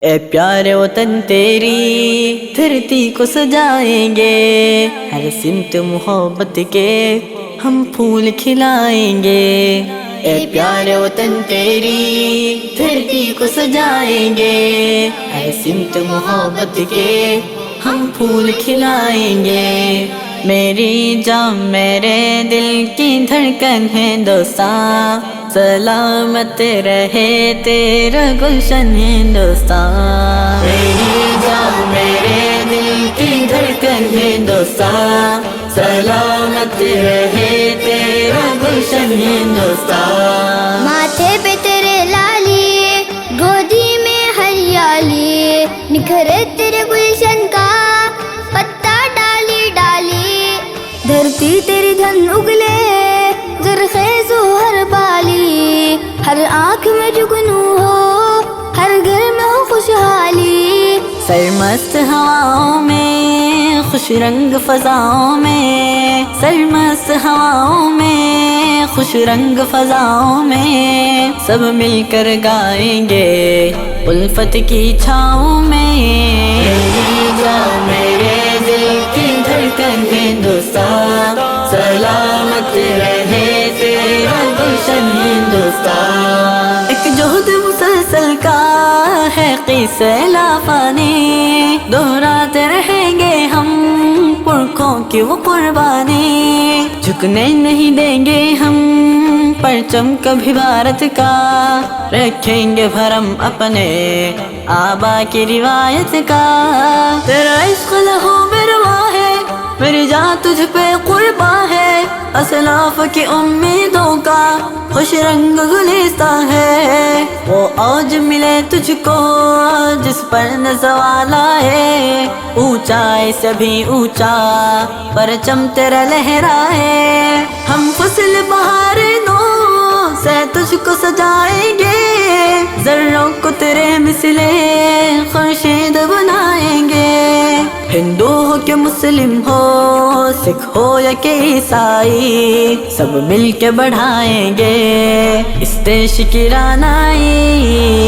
اے پیارے وطن تیری دھرتی کو سجائیں گے، ہر سمت محبت کے ہم پھول کھلائیں گے۔ اے پیارے وطن تیری دھرتی کو سجائیں گے، ہر سمت محبت کے ہم پھول کھلائیں گے۔ میری جان میرے دل کی دھڑکن ہندوستان، سلامت رہے تیرا گلشن ہندوستان۔ میری جان میرے دل کی دھڑکن ہندوستان، سلامت رہے تیرا گلشن ہندوستان۔ ماتھے پہ تیرے لالی، گودی میں ہریالی، نکھرے تیرے گلشن کا پتا ڈالی ڈالی۔ دھرتی تیری دھن اگلے زرخیز ہو ہر بالی، ہر آنکھ میں جگنو ہو، ہر گھر میں ہو خوشحالی۔ سرمست ہواؤں میں خوش رنگ فضاؤں میں، سرمست ہواؤں میں خوش رنگ فضاؤں میں، سب مل کر گائیں گے الفت کی چھاؤں میں۔ میری جان میرے دل کی دھڑکن ہندوستان، سلامت رہے تیرا گلشن ہندوستان۔ ایک جہد مسلسل کا ہے قصہ لافانی، دہراتے رہیں گے ہم پرکھوں کی وہ قربانی۔ جھکنے نہیں دیں گے ہم پرچم کبھی بھارت کا، رکھیں گے بھرم اپنے آبا کی روایت کا۔ تیرا عشق لہو میں رواں ہے، میری جان تجھ پہ قرباں ہے، اسلاف کی امیدوں کا خوش رنگ گلستان ہے۔ وہ اوج ملے تجھ کو جس پر نہ زوال آئے، اونچائی سے بھی اونچا پرچم تیرا لہرائے۔ ہم فصل بہار نو سے تجھ کو سجائیں گے، ذروں کو تیرے مثلے خورشید بنائیں گے۔ ہندو ہو کہ مسلم ہو، سکھ ہو یا کہ عیسائی، سب مل کے بڑھائیں گے اس دیش کی رانائی۔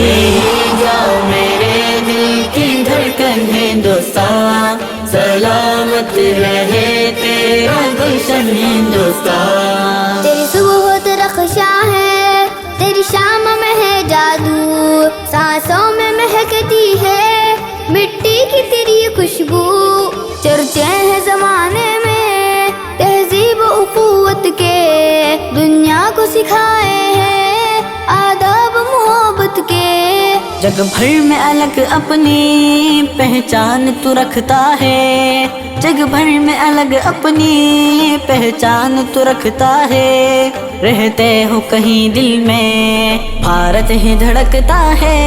میری جان میرے دل کی دھڑکن ہندوستان، سلامت رہے تیرا گلشن ہندوستان۔ تیری صبح ہو تیرا خشاں ہے، تیری شام میں ہے جادو، سانسوں میں مہکتی ہے مٹی کی تیری خوشبو۔ چرچے ہیں زمانے میں تہذیب و اخوت کے، دنیا کو سکھائے ہیں آداب محبت کے۔ جگ بھر میں الگ اپنی پہچان تو رکھتا ہے، جگ بھر میں الگ اپنی پہچان تو رکھتا ہے، رہتے ہو کہیں دل میں بھارت ہی دھڑکتا ہے۔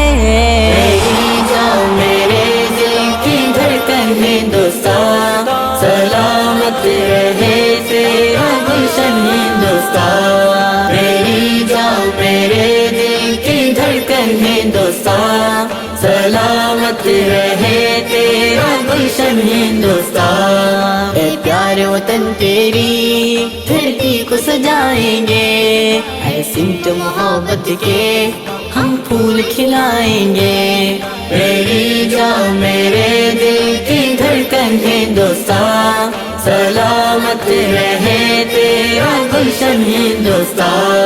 میری جان میرے دل کی دھڑکن ہندوستان، سلامت رہے تیرا گلشن ہندوستان۔ میری جان میرے دل کی دھڑکن ہندوستان، سلامت رہے تیرا گلشن ہندوستان۔ اے پیارے وطن تیری دھرتی کو سجائیں گے، ہر سمت محبت کے ہم پھول کھلائیں گے۔ میری جان میرے دل کی دھڑکن ہندوستان، سلامت رہے تیرا گلشن ہندوستان۔